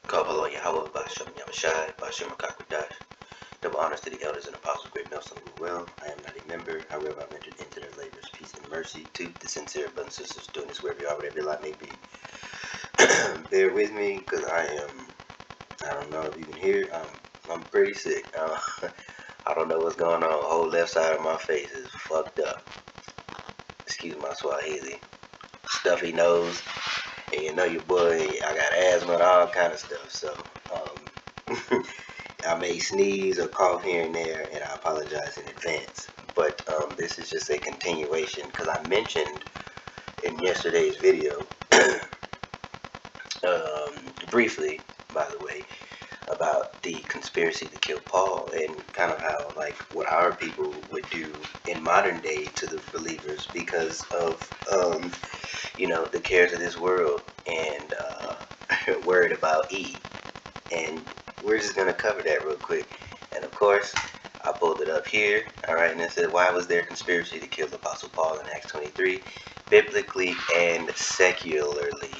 Kabbalah Yahweh, Bashem Yamashai, Bashem Akakwadash. Double honors to the elders and apostles, great Nelson well. I am not a member, however, I've entered into their labors, peace and mercy to the sincere brothers and sisters doing this wherever you are, whatever your lot may be. Bear with me, because I don't know if you can hear, I'm pretty sick. I don't know what's going on. The whole left side of my face is fucked up. Excuse my Swahili. Stuffy nose. And you know your boy, I got asthma and all kind of stuff, so I may sneeze or cough here and there, and I apologize in advance. But this is just a continuation, because I mentioned in yesterday's video, briefly, by the way, about the conspiracy to kill Paul, and kind of how, like, what our people would do in modern day to the believers because of, the cares of this world and worried about E. And we're just going to cover that real quick. And of course, I pulled it up here, alright, and it said, why was there a conspiracy to kill the Apostle Paul in Acts 23? Biblically and secularly.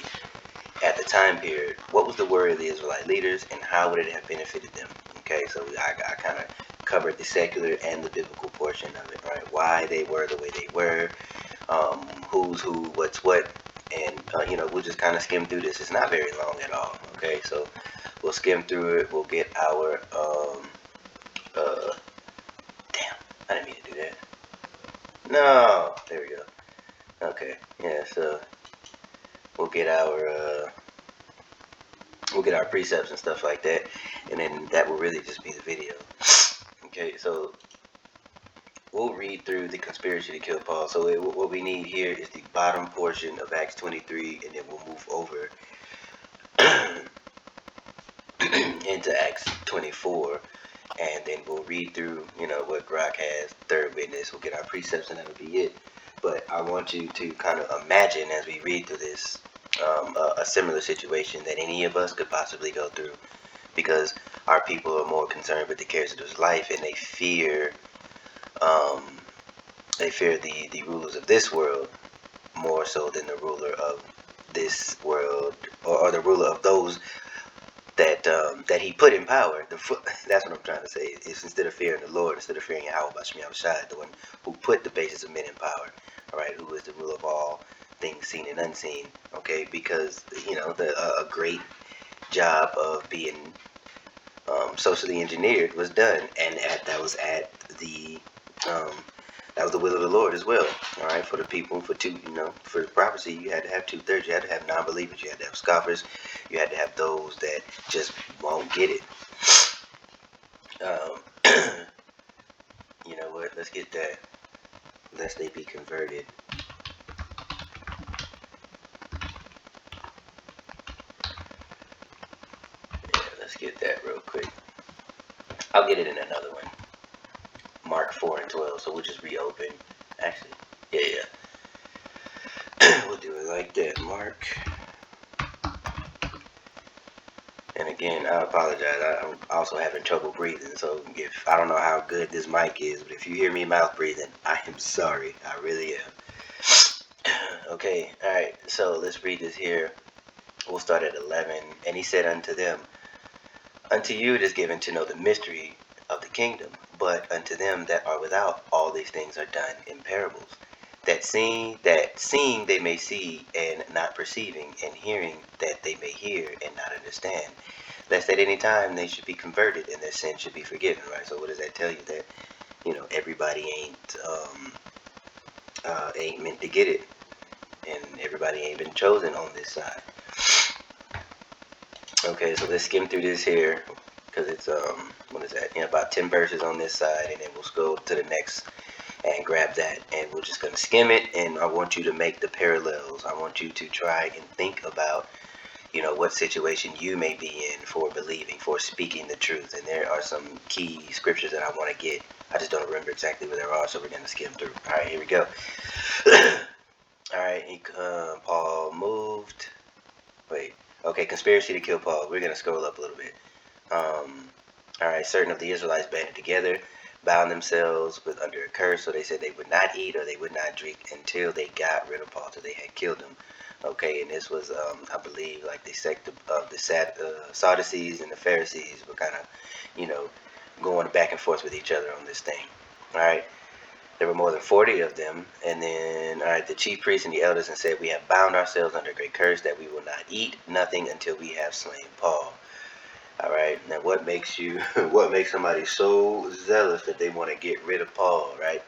At the time period, what was the worry of the Israelite leaders, and how would it have benefited them? Okay, so I kind of covered the secular and the biblical portion of it, right? Why they were the way they were, who's who, what's what, and we'll just kind of skim through this. It's not very long at all. Okay, so we'll skim through it. We'll get our damn, I didn't mean to do that. No, there we go. Okay, yeah, so we'll get our precepts and stuff like that, and then that will really just be the video. Okay, so we'll read through the conspiracy to kill Paul. So what we need here is the bottom portion of Acts 23, and then we'll move over into Acts 24, and then we'll read through, what Grok has, third witness. We'll get our precepts, and that'll be it. But I want you to kind of imagine as we read through this a similar situation that any of us could possibly go through, because our people are more concerned with the cares of this life, and they fear the rulers of this world more so than the ruler of this world, or the ruler of those that he put in power. That's what I'm trying to say. It's instead of fearing the Lord, instead of fearing Yahweh Bashem Yahweh, the one who put the basis of men in power, all right, who is the ruler of all things seen and unseen, okay, because a great job of being socially engineered was done, and that was the will of the Lord as well. All right, for the people, for the prophecy, you had to have 2/3. You had to have non-believers. You had to have scoffers. You had to have those that just won't get it. You know what? Let's get that. Lest they be converted. Yeah, let's get that real quick. I'll get it in another one. Mark 4 and 12. So we'll just reopen. Actually, yeah. We'll do it like that. Mark. And again, I apologize. I'm also having trouble breathing. So if I don't know how good this mic is, but if you hear me mouth breathing, I am sorry. I really am. Okay. All right. So let's read this here. We'll start at 11. And he said unto them, unto you it is given to know the mystery of the kingdom, but unto them that are without, all these things are done in parables, that seeing they may see and not perceiving, and hearing that they may hear and not understand, lest at any time they should be converted and their sin should be forgiven. Right. So what does that tell you? That everybody ain't meant to get it, and everybody ain't been chosen on this side. Okay, so let's skim through this here, because it's what is that? About 10 verses on this side, and then we'll go to the next and grab that, and we're just going to skim it. And I want you to make the parallels. I want you to try and think about what situation you may be in for believing, for speaking the truth. And there are some key scriptures that I want to get. I just don't remember exactly where they are, so we're going to skim through. All right, here we go. All right, Paul moved. Wait. Okay, conspiracy to kill Paul. We're going to scroll up a little bit. All right, certain of the Israelites banded together, bound themselves with under a curse, so they said they would not eat or they would not drink until they got rid of Paul, till they had killed him. Okay, and this was, I believe, like the sect of the Sadducees and the Pharisees were kind of, you know, going back and forth with each other on this thing. All right, there were more than 40 of them, and then, all right, the chief priests and the elders and said, "We have bound ourselves under a great curse that we will not eat nothing until we have slain Paul." All right, now what makes you, what makes somebody so zealous that they want to get rid of Paul, right?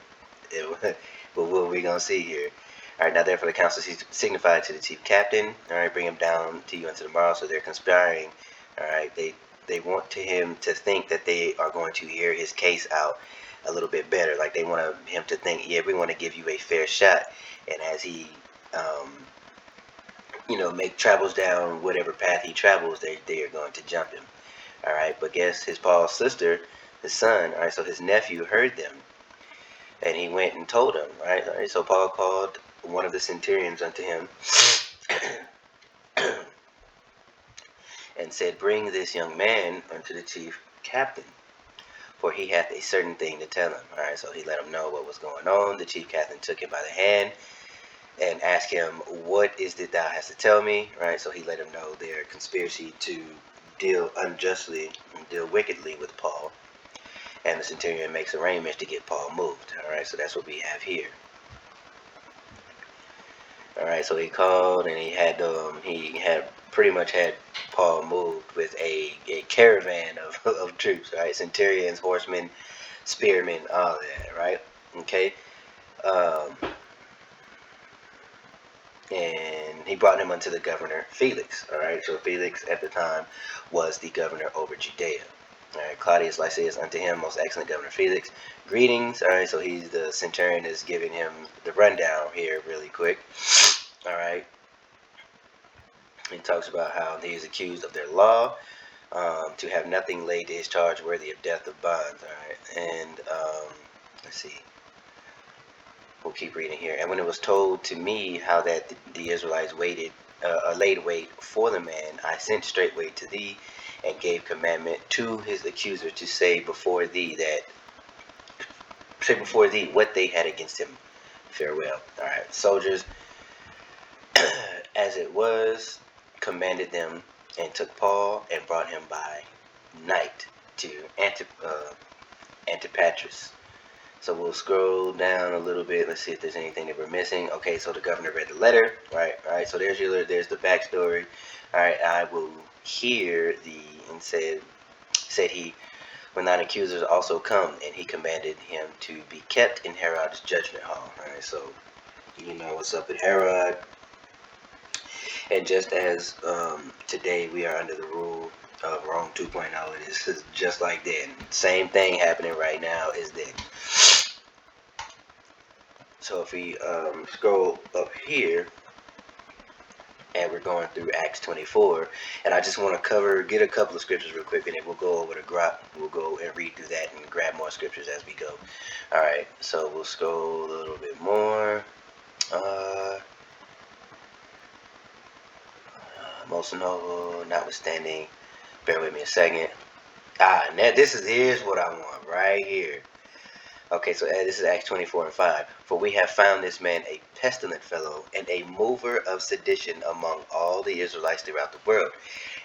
But what are we gonna see here? All right, now therefore the council signified to the chief captain. All right, bring him down to you unto tomorrow. So they're conspiring. All right, they want to him to think that they are going to hear his case out a little bit better. Like they want him to think, yeah, we want to give you a fair shot. And as he, um, travels down whatever path he travels, they are going to jump him. All right, but guess his Paul's sister, his son. All right, so his nephew heard them, and he went and told him. Right, all right. So Paul called one of the centurions unto him and said, "Bring this young man unto the chief captain, for he hath a certain thing to tell him." All right, so he let him know what was going on. The chief captain took him by the hand and asked him, "What is it thou hast to tell me?" Right, so he let him know their conspiracy to deal unjustly and deal wickedly with Paul. And the centurion makes arrangements to get Paul moved. All right, so that's what we have here. All right, so he called and he had pretty much had Paul moved with a caravan of troops, right? Centurions, horsemen, spearmen, all that, right? Okay. Um, and he brought him unto the governor Felix. All right, so Felix at the time was the governor over Judea. All right, Claudius Lysias unto him, most excellent governor Felix, greetings. All right, so he's the centurion is giving him the rundown here really quick. All right, he talks about how he is accused of their law, to have nothing laid to his charge worthy of death of bonds. All right, and let's see. We'll keep reading here. And when it was told to me how that the Israelites laid wait for the man, I sent straightway to thee, and gave commandment to his accuser to say before thee what they had against him. Farewell. All right, soldiers, as it was, commanded them, and took Paul and brought him by night to Antipatris. So we'll scroll down a little bit. Let's see if there's anything that we're missing. Okay, so the governor read the letter. Right, all right. So there's the backstory. All right, I will hear and said he, when thine accusers also come, and he commanded him to be kept in Herod's judgment hall. All right, so you know what's up at Herod. And just as today we are under the rule of Rome 2.0, it is just like then. Same thing happening right now as then. So if we scroll up here, and we're going through Acts 24, and I just want to get a couple of scriptures real quick, and then we'll go over to Grok. We'll go and read through that and grab more scriptures as we go. All right, so we'll scroll a little bit more. Most noble, notwithstanding. Bear with me a second. Now here's what I want right here. Okay, so this is Acts 24 and 5. For we have found this man a pestilent fellow, and a mover of sedition among all the Israelites throughout the world,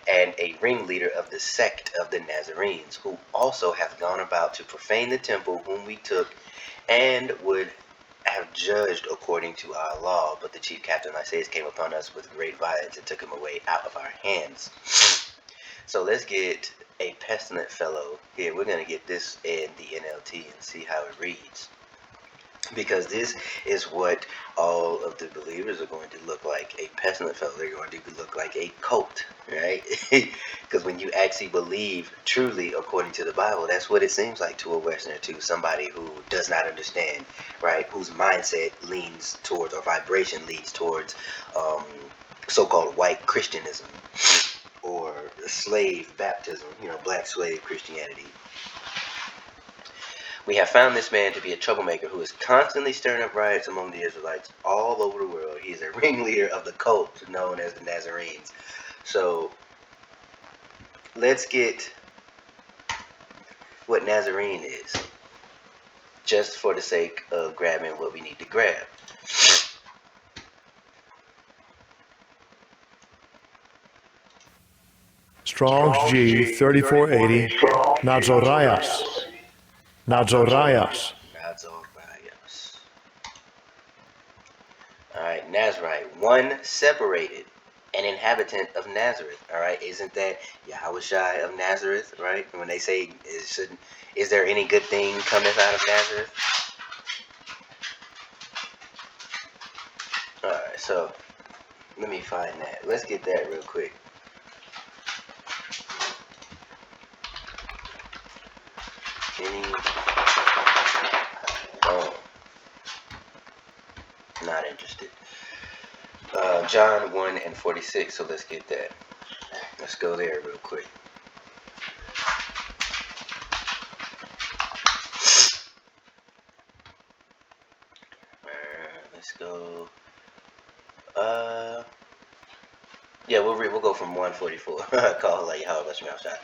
and a ringleader of the sect of the Nazarenes, who also hath gone about to profane the temple, whom we took, and would have judged according to our law. But the chief captain Lysias came upon us with great violence, and took him away out of our hands. So let's get a pestilent fellow here. We're going to get this in the NLT and see how it reads, because this is what all of the believers are going to look like. A pestilent fellow, they're going to look like a cult, right? Because when you actually believe truly according to the Bible, that's what it seems like to a Westerner, to somebody who does not understand, right? Whose mindset leans towards, or vibration leads towards, so-called white Christianism, or slave baptism, black slave Christianity. We have found this man to be a troublemaker who is constantly stirring up riots among the Israelites all over the world. He is a ringleader of the cult known as the Nazarenes. So let's get what Nazarene is, just for the sake of grabbing what we need to grab. Strong's G 3480. Nazorias. Nazorias. Nazarias. Alright, Nazarite. One separated, an inhabitant of Nazareth. Alright, isn't that Yahushai of Nazareth, right? When they say, is there any good thing cometh out of Nazareth? Alright, so let me find that. Let's get that real quick. Any? Oh, not interested. John 1 and 46. So let's get that. Let's go there real quick. Let's go. Yeah, we'll go from 144. Call like how much outside.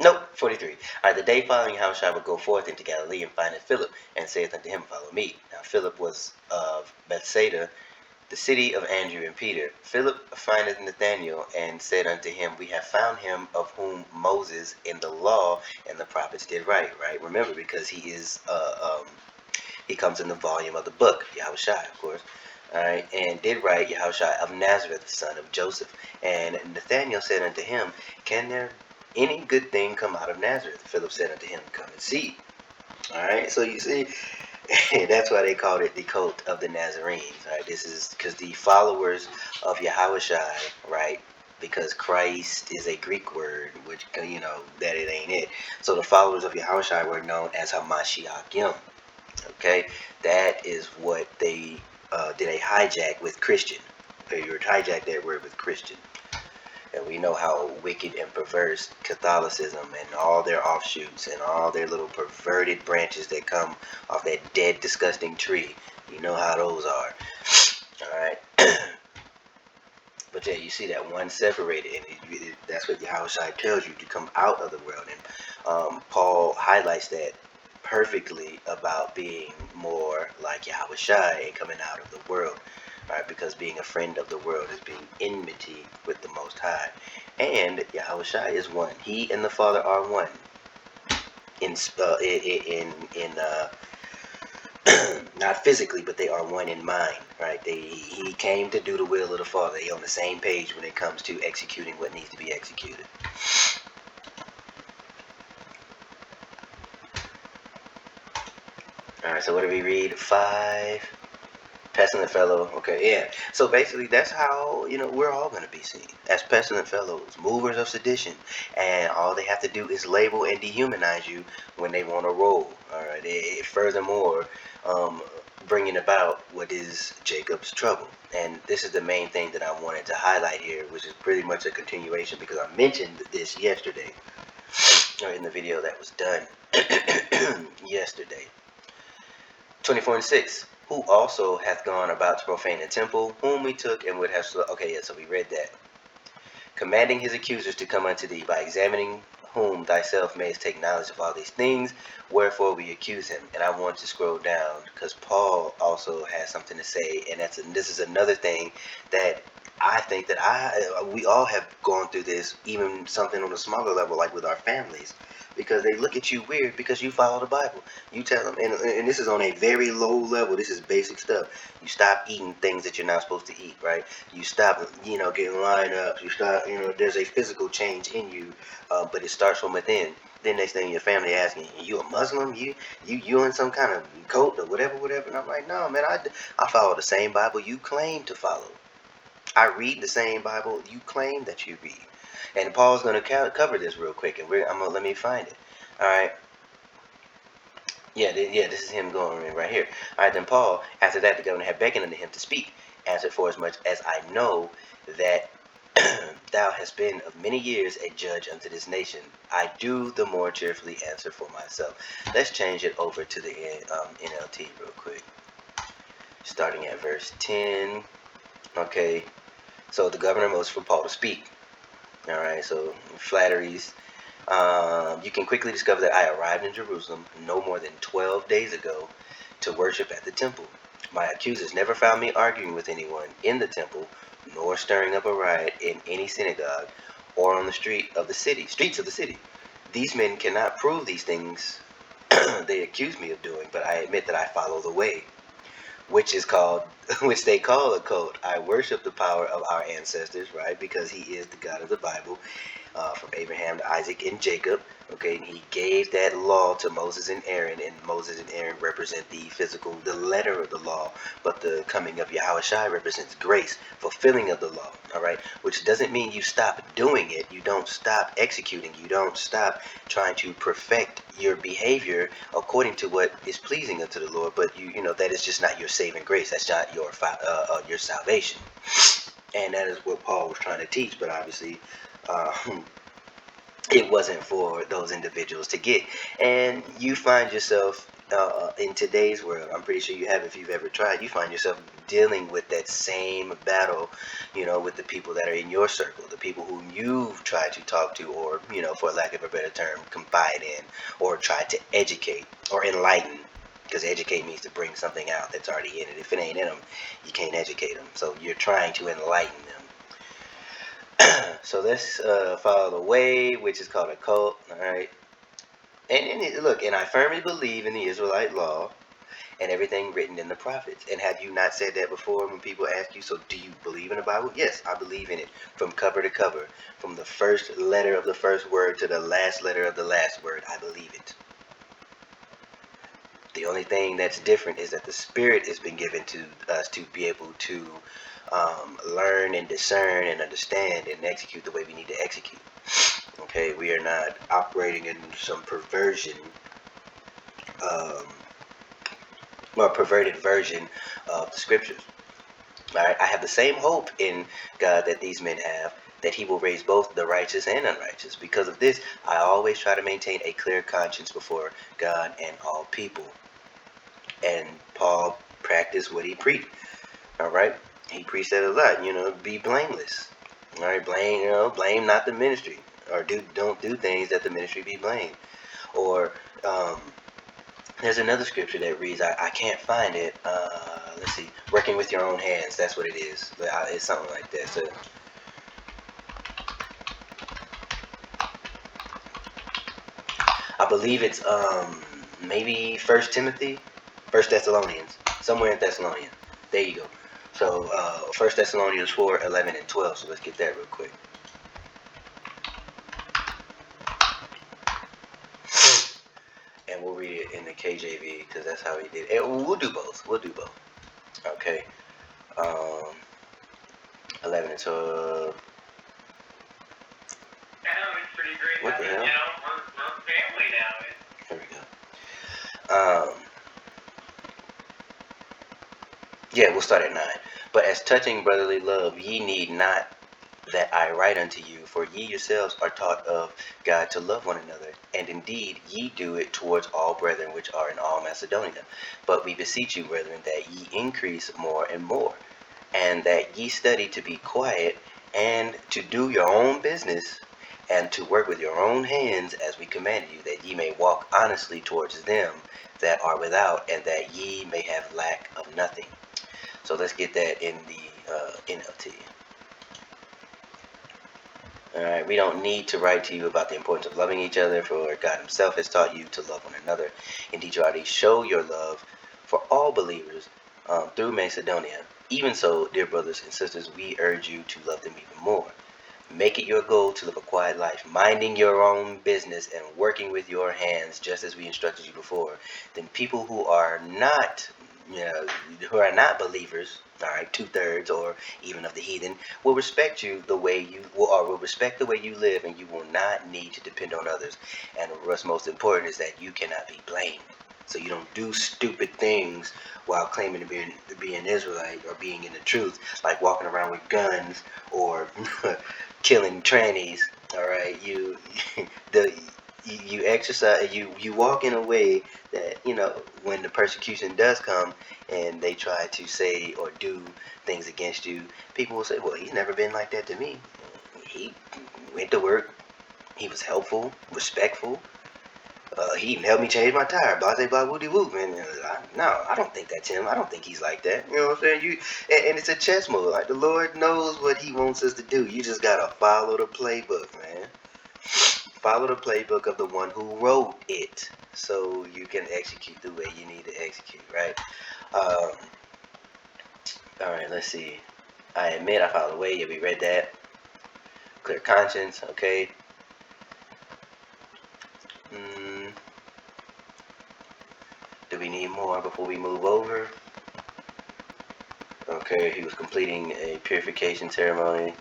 Nope, 43. Alright, the day following Yahushua would go forth into Galilee and findeth Philip, and saith unto him, Follow me. Now Philip was of Bethsaida, the city of Andrew and Peter. Philip findeth Nathanael, and said unto him, We have found him of whom Moses in the law and the prophets did write. Right? Remember, because he comes in the volume of the book, Yahushua, of course. Alright, and did write Yahushua of Nazareth, the son of Joseph. And Nathanael said unto him, Can there any good thing come out of Nazareth? Philip said unto him, Come and see. Alright, so you see, that's why they called it the cult of the Nazarenes. Alright, this is because the followers of Yahushua, right, because Christ is a Greek word, which, you know, that it ain't it. So the followers of Yahushua were known as Hamashiachim. Okay, that is what they did a hijack with Christian. They would hijack that word with Christian. And we know how wicked and perverse Catholicism and all their offshoots and all their little perverted branches that come off that dead, disgusting tree. You know how those are. Alright. But yeah, you see that one separated, and that's what Yahushua tells you, to come out of the world. And Paul highlights that perfectly about being more like Yahushua and coming out of the world. Right, because being a friend of the world is being enmity with the Most High. And Yahushua is one. He and the Father are one. Not physically, but they are one in mind. Right? He came to do the will of the Father. They're on the same page when it comes to executing what needs to be executed. Alright, so what do we read? 5. Pestilent fellow. Okay, yeah. So basically, that's how, you know, we're all going to be seen as pestilent fellows, movers of sedition, and all they have to do is label and dehumanize you when they want to roll. All right. Furthermore, bringing about what is Jacob's trouble, and this is the main thing that I wanted to highlight here, which is pretty much a continuation because I mentioned this yesterday, or in the video that was done yesterday. 24 and 6. Who also hath gone about to profane the temple, whom we took and would have okay, yeah, so we read that. Commanding his accusers to come unto thee, by examining whom thyself mayest take knowledge of all these things, wherefore we accuse him. And I want to scroll down, because Paul also has something to say, and this is another thing that I think that we all have gone through this, even something on a smaller level, like with our families. Because they look at you weird because you follow the Bible. You tell them, and this is on a very low level. This is basic stuff. You stop eating things that you're not supposed to eat, right? You stop, getting lined up. You stop, there's a physical change in you, but it starts from within. Then next thing your family asking, you a Muslim? You in some kind of cult or whatever? And I'm like, no, man, I follow the same Bible you claim to follow. I read the same Bible you claim that you read. And Paul's going to cover this real quick, and let me find it. All right. Yeah, this is him going in right here. All right, then Paul, after that, the governor had beckoned unto him to speak, answered, For as much as I know that thou hast been of many years a judge unto this nation, I do the more cheerfully answer for myself. Let's change it over to the NLT real quick. Starting at verse 10. Okay, so the governor moves for Paul to speak. All right, so flatteries. You can quickly discover that I arrived in Jerusalem no more than 12 days ago to worship at the temple. My accusers never found me arguing with anyone in the temple nor stirring up a riot in any synagogue or on the streets of the city. These men cannot prove these things they accuse me of doing, but I admit that I follow the way, which is called, which they call a cult. I worship the power of our ancestors, right? Because he is the God of the Bible, from Abraham to Isaac and Jacob. Okay, and he gave that law to Moses and Aaron, and Moses and Aaron represent the letter of the law, but the coming of Yahushua represents grace, fulfilling of the law. All right, which doesn't mean you stop doing it. You don't stop executing. You don't stop trying to perfect your behavior according to what is pleasing unto the Lord. But you know that is just not your saving grace. That's not your salvation, and that is what Paul was trying to teach. But obviously, uh, it wasn't for those individuals to get. And you find yourself in today's world, I'm pretty sure you have if you've ever tried, you find yourself dealing with that same battle, you know, with the people that are in your circle, the people whom you've tried to talk to, or, you know, for lack of a better term, confide in, or try to educate or enlighten. Because educate means to bring something out that's already in it. If it ain't in them, you can't educate them. So you're trying to enlighten them. So let's follow the way, which is called a cult. All right. And look, and I firmly believe in the Israelite law and everything written in the prophets. And have you not said that before when people ask you, so do you believe in the Bible? Yes, I believe in it from cover to cover, from the first letter of the first word to the last letter of the last word. I believe it. The only thing that's different is that the Spirit has been given to us to be able to learn and discern and understand and execute the way we need to execute. Okay, we are not operating in some perversion, um, or perverted version of the scriptures. All right, I have the same hope in God that these men have, that he will raise both the righteous and unrighteous. Because of this, I always try to maintain a clear conscience before God and all people. And Paul practiced what he preached. All right, he preached that a lot. You know, be blameless. All right, blame not the ministry, or don't do things that the ministry be blamed. Or there's another scripture that reads, I can't find it. Let's see, working with your own hands. That's what it is. It's something like that. So I believe it's maybe First Thessalonians, somewhere in Thessalonians. There you go. So First Thessalonians 4:11 and 12. So let's get that real quick. And we'll read it in the KJV because that's how he did it. And we'll do both. Okay. 11 and 12. It's pretty great. What the hell? You know, we're family now. Here we go. Yeah, we'll start at 9. But as touching brotherly love, ye need not that I write unto you, for ye yourselves are taught of God to love one another, and indeed ye do it towards all brethren which are in all Macedonia. But we beseech you, brethren, that ye increase more and more, and that ye study to be quiet, and to do your own business, and to work with your own hands, as we commanded you, that ye may walk honestly towards them that are without, and that ye may have lack of nothing. So let's get that in the NLT. Alright, we don't need to write to you about the importance of loving each other, for God himself has taught you to love one another. Indeed, you already show your love for all believers through Macedonia. Even so, dear brothers and sisters, we urge you to love them even more. Make it your goal to live a quiet life, minding your own business and working with your hands, just as we instructed you before. Then people who are not believers, all right, 2/3 or even of the heathen, will respect you the way you will respect the way you live, and you will not need to depend on others. And what's most important is that you cannot be blamed. So you don't do stupid things while claiming to be an Israelite or being in the truth, like walking around with guns or killing trannies. All right, you exercise, you walk in a way that, you know, when the persecution does come and they try to say or do things against you, people will say, well, he's never been like that to me. He went to work, he was helpful, respectful, He even helped me change my tire. Blah, blah, blah, woody woo, man. No, I don't think that's him. I don't think he's like that. You know what I'm saying? And it's a chess move. Like, the Lord knows what he wants us to do. You just got to follow the playbook, man. Follow the playbook of the one who wrote it so you can execute the way you need to execute, right? All right, let's see. I admit I followed the way. Yeah, we read that. Clear conscience, okay. Do we need more before we move over? Okay, he was completing a purification ceremony.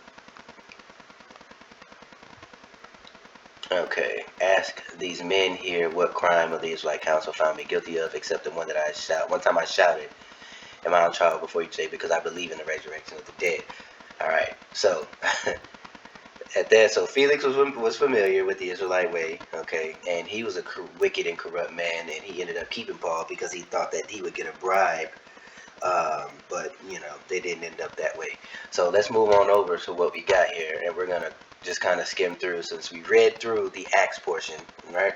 Okay, ask these men here what crime of the Israelite council found me guilty of, except the one that I shot. One time I shouted, "Am I on trial before you say?" Because I believe in the resurrection of the dead. All right, so at that, so Felix was familiar with the Israelite way, okay, and he was a wicked and corrupt man, and he ended up keeping Paul because he thought that he would get a bribe. But they didn't end up that way. So let's move on over to what we got here, and we're gonna just kind of skim through. Since we read through the Acts portion, right?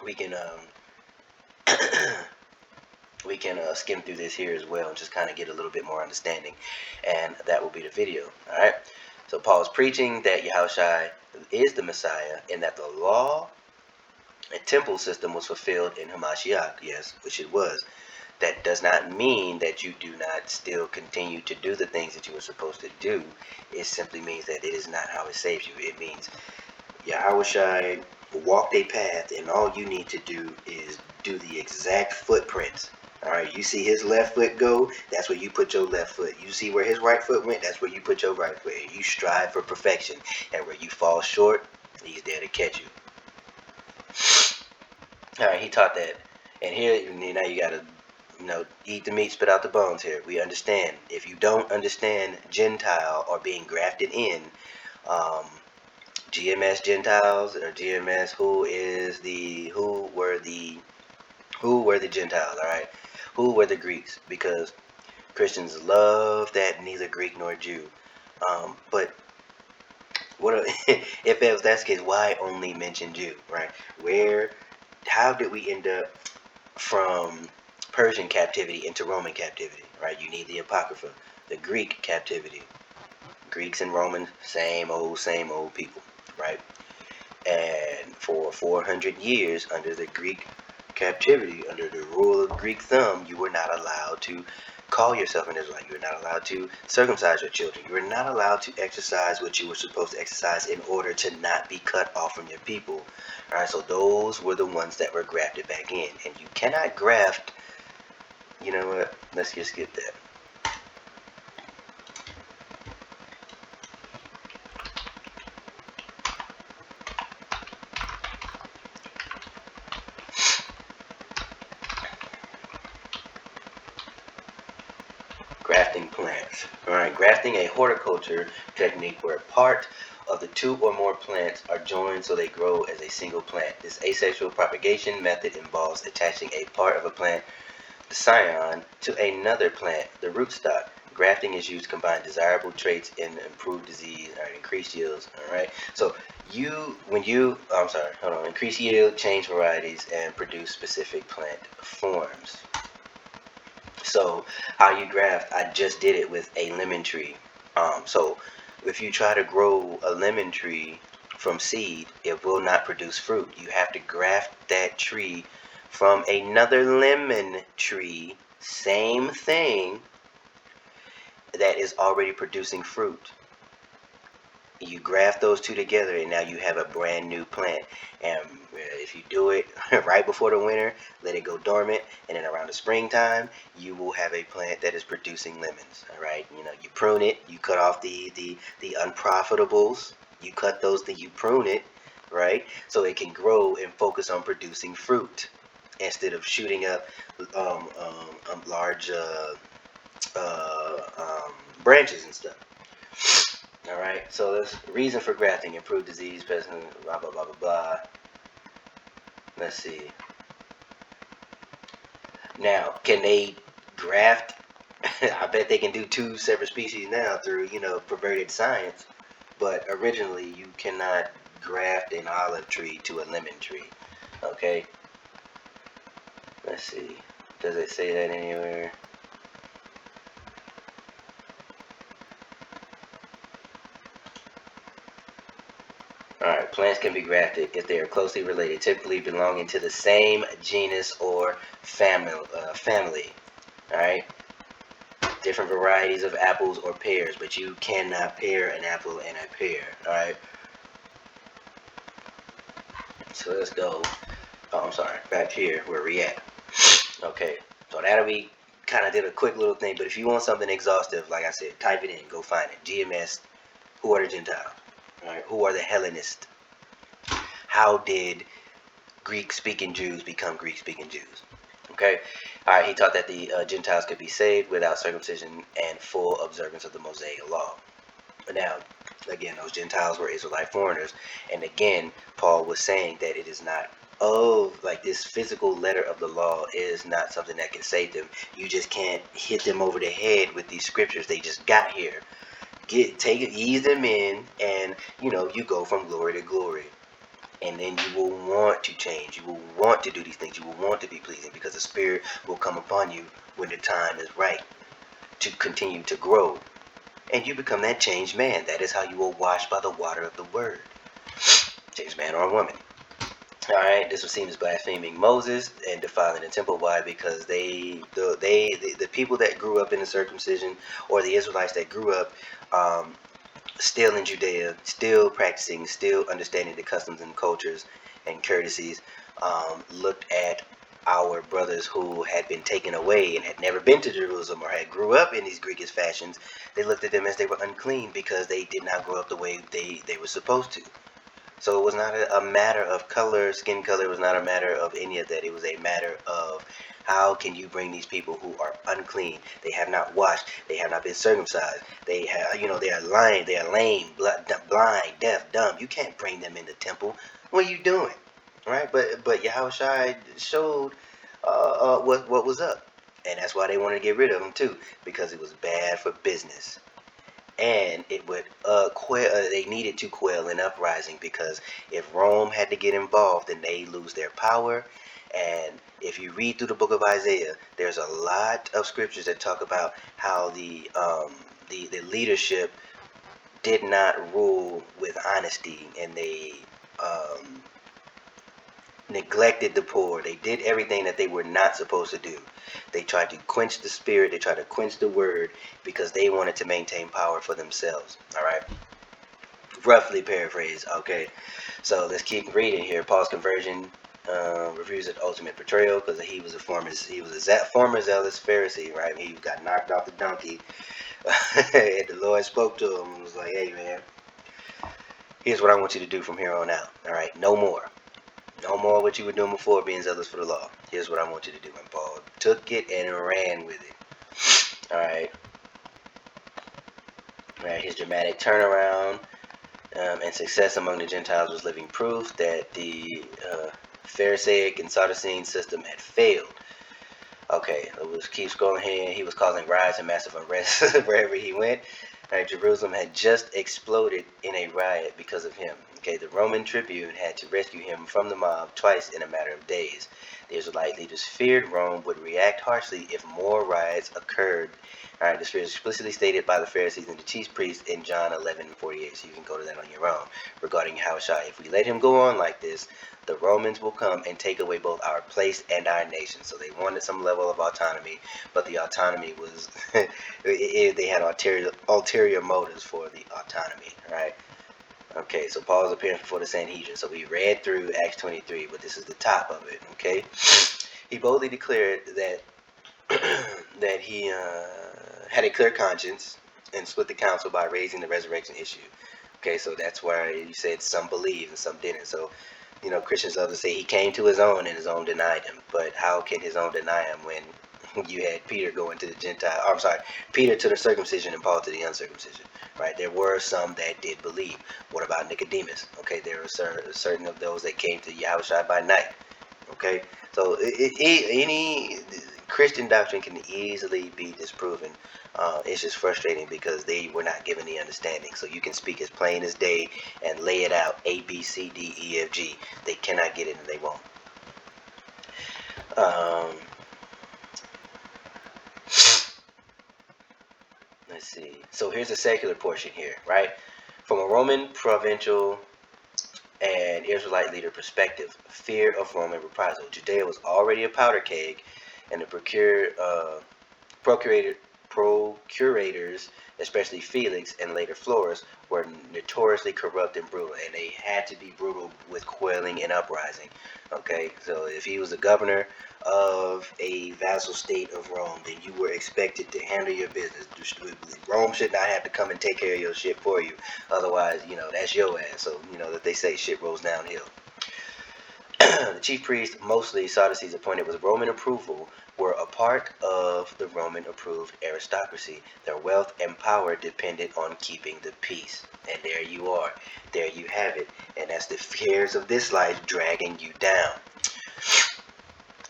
We can we can skim through this here as well and just kind of get a little bit more understanding, and that will be the video. All right. So Paul's preaching that Yahushua is the Messiah, and that the law and temple system was fulfilled in Hamashiach. Yes, which it was. That does not mean that you do not still continue to do the things that you were supposed to do. It simply means that it is not how it saves you. It means Yahushua walked a path, and all you need to do is do the exact footprints. All right, you see his left foot go, that's where you put your left foot. You see where his right foot went, that's where you put your right foot. You strive for perfection, and where you fall short, he's there to catch you. All right, he taught that. And here, now you got to eat the meat, spit out the bones here. We understand. If you don't understand Gentile or being grafted in, GMS Gentiles or GMS, who were the Gentiles, all right? Who were the Greeks? Because Christians love that neither Greek nor Jew. But what if that's the case? Why only mention Jew, right? How did we end up from Persian captivity into Roman captivity, right? You need the Apocrypha, the Greek captivity. Greeks and Romans, same old people, right? And for 400 years under the Greek captivity, under the rule of Greek thumb, you were not allowed to call yourself an Israelite. You were not allowed to circumcise your children. You were not allowed to exercise what you were supposed to exercise in order to not be cut off from your people. All right, so those were the ones that were grafted back in. And you cannot graft, you know what, let's just skip that. Grafting plants. Alright, grafting, a horticulture technique where part of the two or more plants are joined so they grow as a single plant. This asexual propagation method involves attaching a part of a plant, the scion, to another plant, the rootstock. Grafting is used to combine desirable traits and improve disease or increase yields. Alright, so increase yield, change varieties, and produce specific plant forms. So how you graft, I just did it with a lemon tree. So if you try to grow a lemon tree from seed, it will not produce fruit. You have to graft that tree from another lemon tree, same thing, that is already producing fruit. You graft those two together, and now you have a brand new plant. And if you do it right before the winter, let it go dormant, and then around the springtime, you will have a plant that is producing lemons. All right, you prune it, you cut off the unprofitables, you cut those, you prune it, right, so it can grow and focus on producing fruit instead of shooting up large branches and stuff. All right, so that's reason for grafting: improve disease, pesticide, blah blah blah blah blah. Let's see. Now, can they graft? I bet they can do two separate species now through perverted science. But originally, you cannot graft an olive tree to a lemon tree. Okay, let's see. Does it say that anywhere? Alright, plants can be grafted if they are closely related, typically belonging to the same genus or family. Alright, different varieties of apples or pears, but you cannot pair an apple and a pear. Alright, so let's go. Oh, I'm sorry, back here where we at. Okay, so that we kind of did a quick little thing, but if you want something exhaustive, like I said, type it in, go find it. GMS, who are the Gentiles? Alright, who are the Hellenists? How did Greek-speaking Jews become Greek-speaking Jews? Okay, all right. He taught that the Gentiles could be saved without circumcision and full observance of the Mosaic law. Now, again, those Gentiles were Israelite foreigners, and again, Paul was saying that it is not of like this physical letter of the law is not something that can save them. You just can't hit them over the head with these scriptures they just got here. Ease them in, and you go from glory to glory. And then you will want to change. You will want to do these things. You will want to be pleasing because the Spirit will come upon you when the time is right to continue to grow. And you become that changed man. That is how you will wash by the water of the word. Changed man or woman. Alright, this would seem as blaspheming Moses and defiling the temple. Why? Because the people that grew up in the circumcision, or the Israelites that grew up still in Judea, still practicing, still understanding the customs and cultures and courtesies, looked at our brothers who had been taken away and had never been to Jerusalem or had grew up in these Greekish fashions. They looked at them as they were unclean because they did not grow up the way they were supposed to. So it was not a matter of color, skin color. It was not a matter of any of that. It was a matter of how can you bring these people who are unclean? They have not washed. They have not been circumcised. They have, they are lying. They are lame, blind, deaf, dumb. You can't bring them in the temple. What are you doing? Right? But Yahushua showed what was up, and that's why they wanted to get rid of him too, because it was bad for business. And it would they needed to quell an uprising, because if Rome had to get involved, then they lose their power. And if you read through the book of Isaiah, there's a lot of scriptures that talk about how the leadership did not rule with honesty, and they neglected the poor. They did everything that they were not supposed to do. They tried to quench the spirit. They tried to quench the word because they wanted to maintain power for themselves. All right. Roughly paraphrase. Okay. So let's keep reading here. Paul's conversion reviews the ultimate betrayal, because he was a former zealous Pharisee. Right. He got knocked off the donkey, and the Lord spoke to him and was like, "Hey, man, here's what I want you to do from here on out. All right. No more. No more what you were doing before, being zealous for the law. Here's what I want you to do." And Paul took it and ran with it. Alright. His dramatic turnaround and success among the Gentiles was living proof that the Pharisaic and Sadducean system had failed. Okay, let's keep scrolling here. He was causing riots and massive unrest wherever he went. Jerusalem had just exploded in a riot because of him. Okay, the Roman tribune had to rescue him from the mob twice in a matter of days. The Israelite leaders feared Rome would react harshly if more riots occurred. All right, this fear is explicitly stated by the Pharisees and the chief priests in John 11:48. So you can go to that on your own regarding Yahushua. If we let him go on like this, the Romans will come and take away both our place and our nation. So they wanted some level of autonomy, but the autonomy was they had ulterior motives for the autonomy. Right? Okay, so Paul's appearance before the Sanhedrin. So we read through Acts 23, but this is the top of it. Okay, he boldly declared that that he had a clear conscience and split the council by raising the resurrection issue. Okay, so that's why you said some believed and some didn't. So Christians love to say he came to his own and his own denied him. But how can his own deny him when you had Peter going to the Gentile? I'm sorry, Peter to the circumcision and Paul to the uncircumcision. Right? There were some that did believe. What about Nicodemus? Okay, there were certain of those that came to Yahushua by night. Okay, so any Christian doctrine can easily be disproven. It's just frustrating because they were not given the understanding. So you can speak as plain as day and lay it out, A, B, C, D, E, F, G. They cannot get it and they won't. Um, let's see. So here's the secular portion here, right? From a Roman provincial and Israelite leader perspective, fear of Roman reprisal. Judea was already a powder keg, and the procurator, procurators, especially Felix and later Florus, were notoriously corrupt and brutal, and they had to be brutal with quelling and uprising. Okay, so if he was the governor of a vassal state of Rome, then you were expected to handle your business. Rome should not have to come and take care of your shit for you. Otherwise, that's your ass. So, that they say shit rolls downhill. The chief priests, mostly Sadducees appointed with Roman approval, were a part of the Roman-approved aristocracy. Their wealth and power depended on keeping the peace. And there you are. There you have it. And that's the fears of this life dragging you down.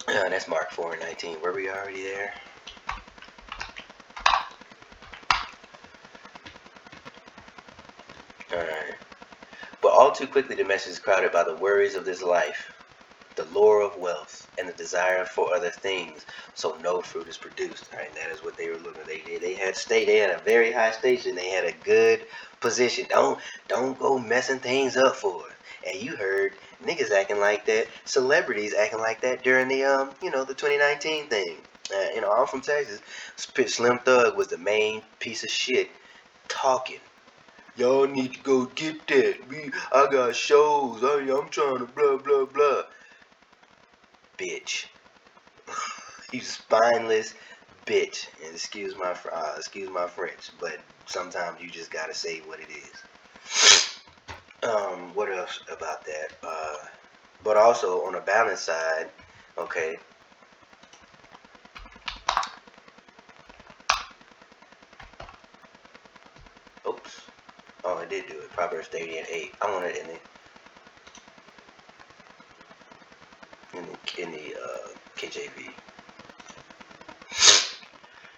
That's Mark 4:19. Were we already there? Alright. But all too quickly the message is crowded by the worries of this life, the lure of wealth, and the desire for other things, so no fruit is produced. Right? And that is what they were looking. They had a very high station. They had a good position. Don't go messing things up for it. And you heard niggas acting like that, celebrities acting like that during the the 2019 thing. I'm from Texas. Slim Thug was the main piece of shit talking. Y'all need to go get that. I got shows. I'm trying to blah blah blah. Bitch. You spineless bitch. And excuse my French, but sometimes you just gotta say what it is. What else about that? But also on a balance side, okay. Oops. Oh, I did do it. Proverbs 30:8. I want it in the KJV.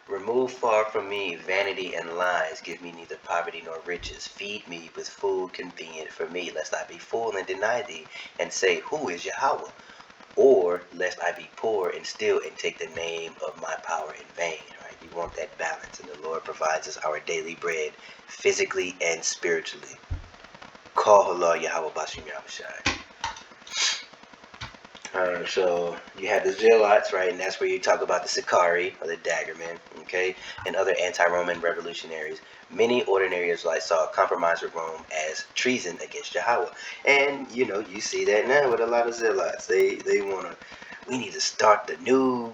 Remove far from me vanity and lies. Give me neither poverty nor riches. Feed me with food convenient for me, lest I be full and deny thee, and say, Who is Yahweh? Or lest I be poor and steal and take the name of my power in vain. Right? You want that balance, and the Lord provides us our daily bread, physically and spiritually. Call Allah Yahweh Bashim Yahushai. So you have the Zealots, right, and that's where you talk about the Sicarii, or the Daggermen, okay, and other anti-Roman revolutionaries. Many ordinary Israelites saw a compromise with Rome as treason against Yahweh, and you see that now with a lot of Zealots. They want to. We need to start the new,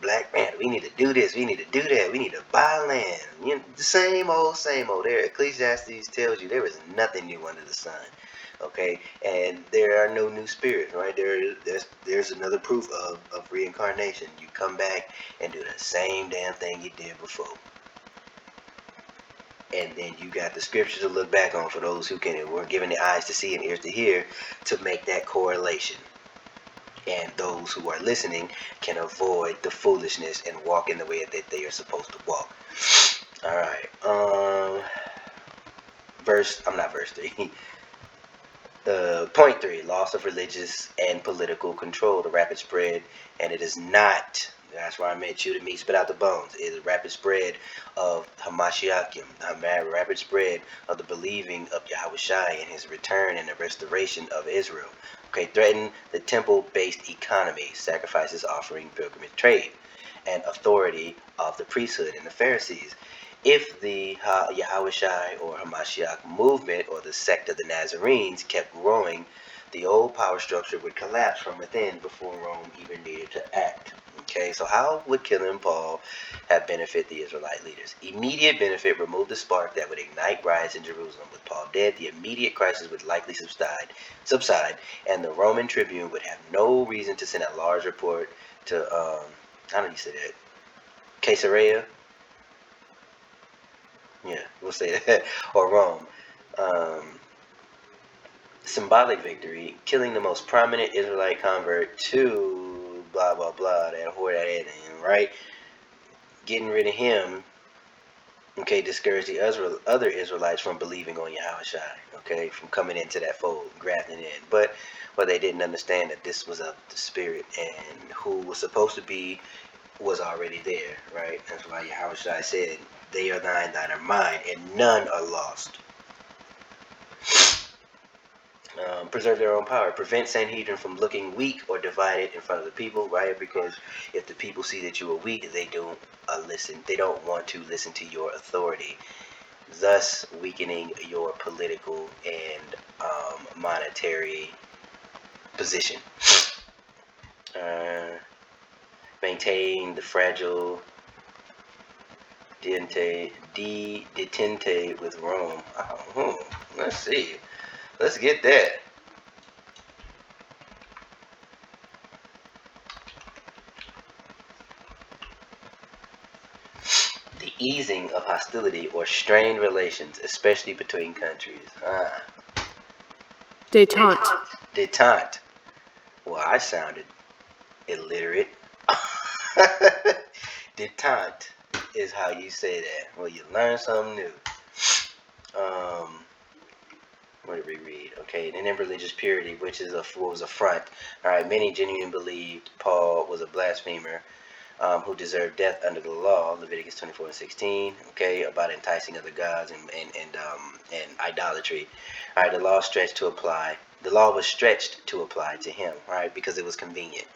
black man. We need to do this. We need to do that. We need to buy land. The same old, same old. There, Ecclesiastes tells you there is nothing new under the sun. Okay, and there are no new spirits, right? There's another proof of reincarnation. You come back and do the same damn thing you did before. And then you got the scriptures to look back on for those who were given the eyes to see and ears to hear to make that correlation. And those who are listening can avoid the foolishness and walk in the way that they are supposed to walk. All right. Verse 3. Point 3, loss of religious and political control, the rapid spread, and it is not, that's why I meant you to me spit out the bones, it is a rapid spread of Hamashiachim, the rapid spread of the believing of Yahushai and his return and the restoration of Israel. Okay, threaten the temple-based economy, sacrifices, offering, pilgrimage, trade, and authority of the priesthood and the Pharisees. If the Yahushai or Hamashiach movement or the sect of the Nazarenes kept growing, the old power structure would collapse from within before Rome even needed to act. Okay, so how would killing Paul have benefit the Israelite leaders? Immediate benefit: remove the spark that would ignite riots in Jerusalem. With Paul dead, the immediate crisis would likely subside, and the Roman tribune would have no reason to send a large report to, how do you say that? Caesarea? Yeah, we'll say that. Or Rome. Symbolic victory, killing the most prominent Israelite convert to blah, blah, blah, that whore that Eden, right? Getting rid of him Okay, discourage the other Israelites from believing on Yahushua, okay, from coming into that fold, grafting in. But they didn't understand that this was of the Spirit, and who was supposed to be was already there, right? That's why Yahushua said, "They are thine, thine are mine, and none are lost." Preserve their own power. Prevent Sanhedrin from looking weak or divided in front of the people, right? Because if the people see that you are weak, they don't listen. They don't want to listen to your authority, thus weakening your political and monetary position. Uh, Maintain the fragile detente with Rome. Let's see. Let's get that. The easing of hostility or strained relations, especially between countries. Détente. Detente. Well, I sounded illiterate. Detente is how you say that. Well, you learn something new. What did we read? Okay, and then religious purity, which is was a front. All right, many genuinely believed Paul was a blasphemer, who deserved death under the law, Leviticus 24:16. Okay, about enticing other gods and idolatry. All right, the law was stretched to apply to him. All right, because it was convenient.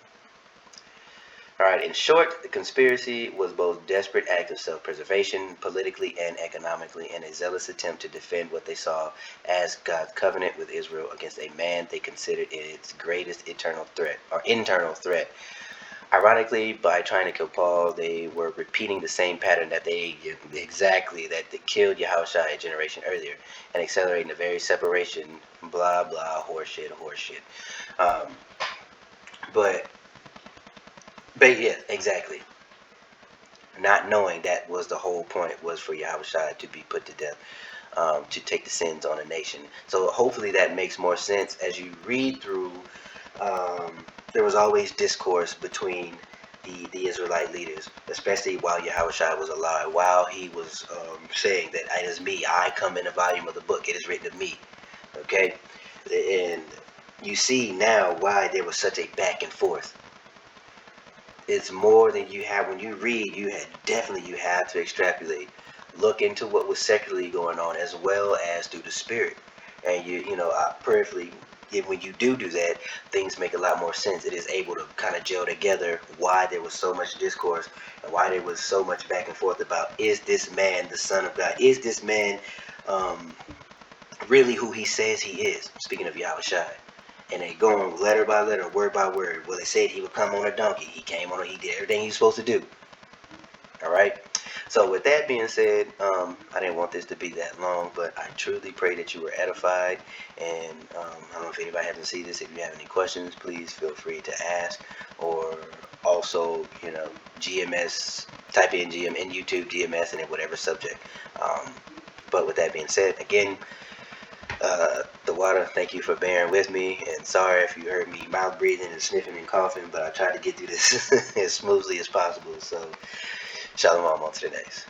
All right, in short, the conspiracy was both a desperate act of self-preservation, politically and economically, and a zealous attempt to defend what they saw as God's covenant with Israel against a man they considered its greatest internal threat. Ironically, by trying to kill Paul, they were repeating the same pattern that they killed Yahushua a generation earlier, and accelerating the very separation, blah, blah, horseshit. Um, but yeah, exactly. Not knowing that was the whole point, was for Yahushua to be put to death, to take the sins on a nation. So hopefully that makes more sense as you read through. There was always discourse between the Israelite leaders, especially while Yahushua was alive, while he was saying that it is me, I come in the volume of the book, it is written of me. Okay, and you see now why there was such a back and forth. It's more than you have when you read. You have to extrapolate, look into what was secularly going on as well as through the spirit, and prayerfully, when you do that, things make a lot more sense. It is able to kind of gel together why there was so much discourse and why there was so much back and forth about, is this man the Son of God? Is this man really who he says he is? Speaking of Yahushua. And they going letter by letter, word by word. Well, they said he would come on a donkey. He came on. He did everything he was supposed to do. All right. So with that being said, I didn't want this to be that long, but I truly pray that you were edified. And I don't know if anybody hasn't seen this. If you have any questions, please feel free to ask. Or also, GMS. Type in YouTube GMS and then whatever subject. But with that being said, again. The water, thank you for bearing with me, and sorry if you heard me mouth breathing and sniffing and coughing, but I tried to get through this as smoothly as possible. So, shalom on to the next.